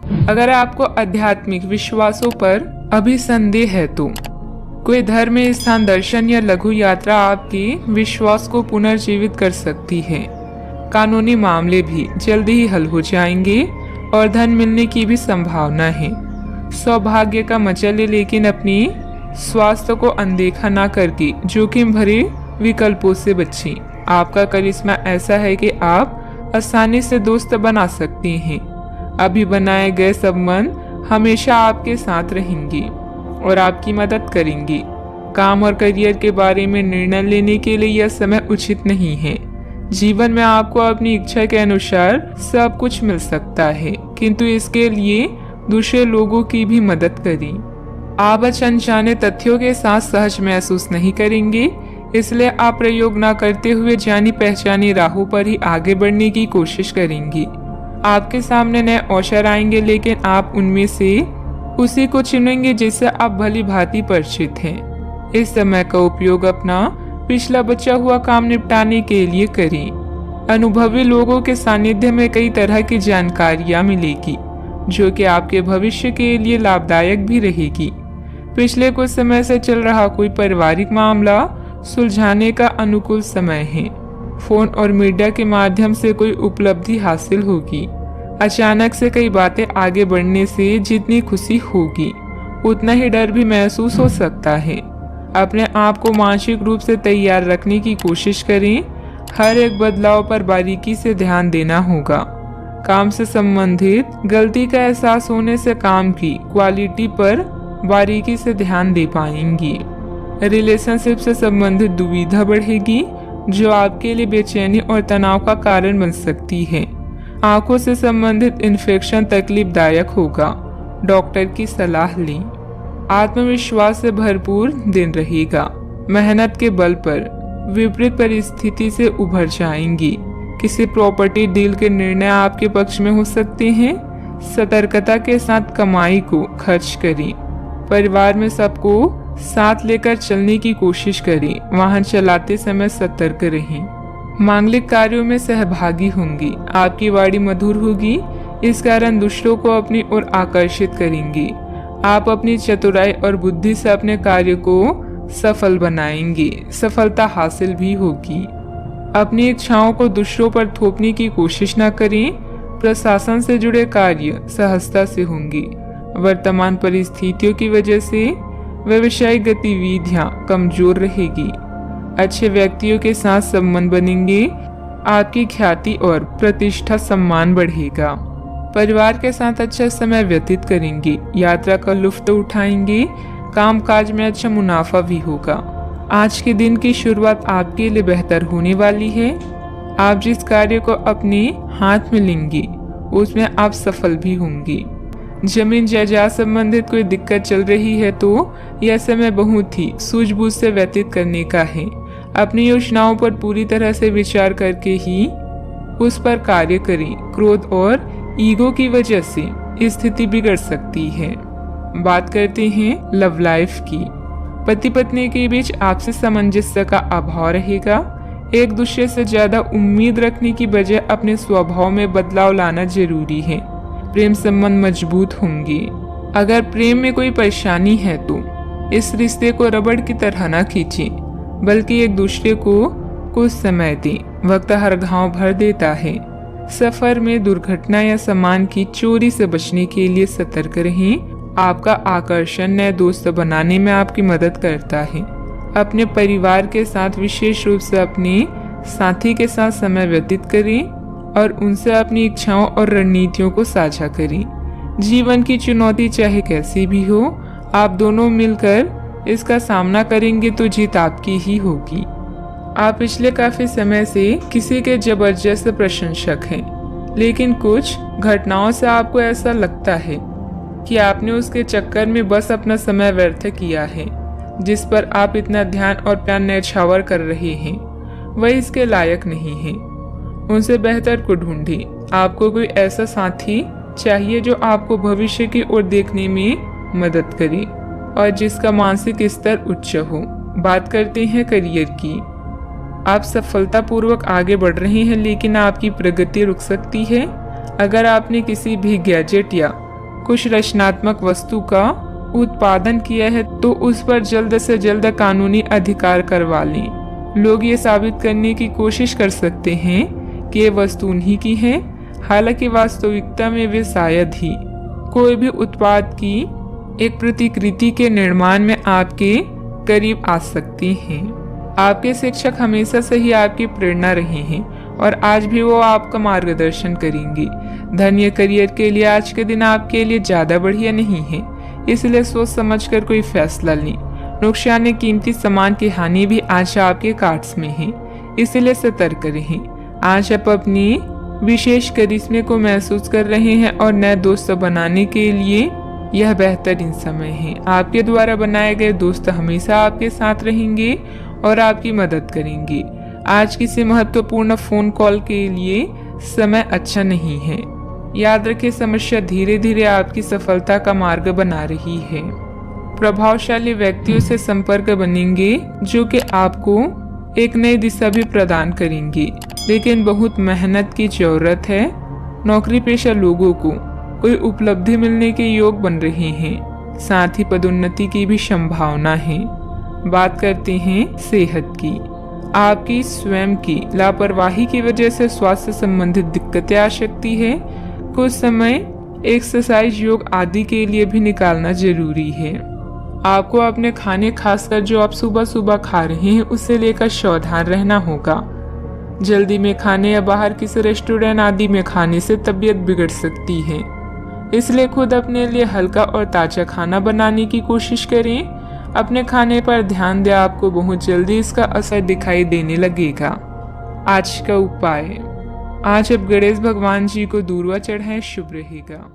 अगर आपको आध्यात्मिक विश्वासों पर अभी संदेह है तो कोई धर्म स्थान दर्शन या लघु यात्रा आपके विश्वास को पुनर्जीवित कर सकती है। कानूनी मामले भी जल्दी ही हल हो जाएंगे और धन मिलने की भी संभावना है। सौभाग्य का मजा ले, लेकिन अपनी स्वास्थ्य को अनदेखा ना करके जोखिम भरे विकल्पों से बचें। आपका करिश्मा ऐसा है कि आप आसानी से दोस्त बना सकते हैं। अभी बनाए गए संबंध हमेशा आपके साथ रहेंगे और आपकी मदद करेंगे। काम और करियर के बारे में निर्णय लेने के लिए यह समय उचित नहीं है। जीवन में आपको अपनी इच्छा के अनुसार सब कुछ मिल सकता है, किंतु इसके लिए दूसरे लोगों की भी मदद करें। आप अनजाने तथ्यों के साथ सहज महसूस नहीं करेंगे, इसलिए आप प्रयोग न करते हुए जानी पहचानी राहों पर ही आगे बढ़ने की कोशिश करेंगे। आपके सामने नए अवसर आएंगे, लेकिन आप उनमें से उसी को चुनेंगे जिससे आप भली भांति परिचित हैं। इस समय का उपयोग अपना पिछला बचा हुआ काम निपटाने के लिए करें। अनुभवी लोगों के सानिध्य में कई तरह की जानकारियां मिलेगी, जो कि आपके भविष्य के लिए लाभदायक भी रहेगी। पिछले कुछ समय से चल रहा कोई पारिवारिक मामला सुलझाने का अनुकूल समय है। फोन और मीडिया के माध्यम से कोई उपलब्धि हासिल होगी। अचानक से कई बातें आगे बढ़ने से जितनी खुशी होगी, उतना ही डर भी महसूस हो सकता है। अपने आप को मानसिक रूप से तैयार रखने की कोशिश करें। हर एक बदलाव पर बारीकी से ध्यान देना होगा। काम से संबंधित गलती का एहसास होने से काम की क्वालिटी पर बारीकी से ध्यान दे पाएंगी। रिलेशनशिप से संबंधित दुविधा बढ़ेगी, जो आपके लिए बेचैनी और तनाव का कारण बन सकती है। आंखों से संबंधित इन्फेक्शन तकलीफदायक होगा। डॉक्टर की सलाह लें। आत्मविश्वास से भरपूर दिन रहेगा। मेहनत के बल पर विपरीत परिस्थिति से उभर जाएंगी। किसी प्रॉपर्टी डील के निर्णय आपके पक्ष में हो सकते हैं। सतर्कता के साथ कमाई को खर्च करें। परिवार में सबको साथ लेकर चलने की कोशिश करें। वाहन चलाते समय सतर्क रहें। मांगलिक कार्यों में सहभागी होंगे। आपकी वाणी मधुर होगी, इस कारण दूसरों को अपनी ओर आकर्षित करेंगे। आप अपनी चतुराई और बुद्धि से अपने कार्य को सफल बनाएंगे। सफलता हासिल भी होगी। अपनी इच्छाओं को दूसरों पर थोपने की कोशिश न करें। प्रशासन से जुड़े कार्य सहजता से होंगे। वर्तमान परिस्थितियों की वजह से व्यवसायिक गतिविधियां कमजोर रहेगी। अच्छे व्यक्तियों के साथ संबंध बनेंगे। आपकी ख्याति और प्रतिष्ठा सम्मान बढ़ेगा। परिवार के साथ अच्छा समय व्यतीत करेंगे। यात्रा का लुत्फ उठाएंगे। कामकाज में अच्छा मुनाफा भी होगा। आज के दिन की शुरुआत आपके लिए बेहतर होने वाली है। आप जिस कार्य को अपने हाथ में लेंगे, उसमें आप सफल भी होंगे। जमीन जायदाद संबंधित कोई दिक्कत चल रही है तो यह समय बहुत ही सूझबूझ से व्यतीत करने का है। अपनी योजनाओं पर पूरी तरह से विचार करके ही उस पर कार्य करें। क्रोध और ईगो की वजह से स्थिति बिगड़ सकती है। बात करते हैं लव लाइफ की। पति पत्नी के बीच आपसी सामंजस्य का अभाव रहेगा। एक दूसरे से ज्यादा उम्मीद रखने की बजाय अपने स्वभाव में बदलाव लाना जरूरी है। प्रेम संबंध मजबूत होंगे। अगर प्रेम में कोई परेशानी है तो इस रिश्ते को रबड़ की तरह न खींचें, बल्कि एक दूसरे को कुछ समय दें। वक्त हर घाव भर देता है। सफर में दुर्घटना या सामान की चोरी से बचने के लिए सतर्क रहें। आपका आकर्षण नए दोस्त बनाने में आपकी मदद करता है। अपने परिवार के साथ विशेष रूप से अपने साथी के साथ समय व्यतीत करें और उनसे अपनी इच्छाओं और रणनीतियों को साझा करें। जीवन की चुनौती चाहे कैसी भी हो, आप दोनों मिलकर इसका सामना करेंगे तो जीत आपकी ही होगी। आप पिछले काफी समय से किसी के जबरदस्त प्रशंसक हैं, लेकिन कुछ घटनाओं से आपको ऐसा लगता है कि आपने उसके चक्कर में बस अपना समय व्यर्थ किया है। जिस पर आप इतना ध्यान और प्यार न्यौछावर कर रहे हैं, वह इसके लायक नहीं है। उनसे बेहतर को ढूंढें। आपको कोई ऐसा साथी चाहिए जो आपको भविष्य की ओर देखने में मदद करे और जिसका मानसिक स्तर उच्च हो। बात करते हैं करियर की। आप सफलतापूर्वक आगे बढ़ रहे हैं, लेकिन आपकी प्रगति रुक सकती है। अगर आपने किसी भी गैजेट या कुछ रचनात्मक वस्तु का उत्पादन किया है तो उस पर जल्द से जल्द कानूनी अधिकार करवा लें। लोग ये साबित करने की कोशिश कर सकते हैं कि ये वस्तु उन्हीं की है, हालांकि वास्तविकता में वे शायद ही। कोई भी उत्पाद की एक प्रतिकृति के निर्माण में आपके करीब आ सकती हैं। आपके शिक्षक हमेशा से ही आपकी प्रेरणा रहे हैं और आज भी वो आपका मार्गदर्शन करेंगे। धन या करियर के लिए आज के दिन आपके लिए ज्यादा बढ़िया नहीं है, इसलिए सोच समझकर कोई फैसला लें। नुकसान या कीमती सामान की हानि भी आज आपके कार्ड्स में है, इसलिए सतर्क रहें। आज आप अपनी विशेष करिश्मे को महसूस कर रहे हैं और नए दोस्त बनाने के लिए यह बेहतरीन समय है। आपके द्वारा बनाए गए दोस्त हमेशा आपके साथ रहेंगे और आपकी मदद करेंगे। आज किसी महत्वपूर्ण फोन कॉल के लिए समय अच्छा नहीं है। याद रखें, समस्या धीरे धीरे आपकी सफलता का मार्ग बना रही है। प्रभावशाली व्यक्तियों से संपर्क बनेंगे जो कि आपको एक नई दिशा भी प्रदान करेंगे, लेकिन बहुत मेहनत की जरूरत है। नौकरी पेशा लोगों को कोई उपलब्धि मिलने के योग बन रहे हैं, साथ ही पदोन्नति की भी संभावना है। बात करते हैं सेहत की। आपकी स्वयं की लापरवाही की वजह से स्वास्थ्य संबंधित दिक्कतें आ सकती है। कुछ समय एक्सरसाइज, योग आदि के लिए भी निकालना जरूरी है। आपको अपने खाने, खासकर जो आप सुबह सुबह खा रहे हैं, उससे लेकर सावधान रहना होगा। जल्दी में खाने या बाहर किसी रेस्टोरेंट आदि में खाने से तबीयत बिगड़ सकती है, इसलिए खुद अपने लिए हल्का और ताजा खाना बनाने की कोशिश करें। अपने खाने पर ध्यान दें, आपको बहुत जल्दी इसका असर दिखाई देने लगेगा। आज का उपाय, आज आप गणेश भगवान जी को दूर्वा चढ़ाएं, शुभ रहेगा।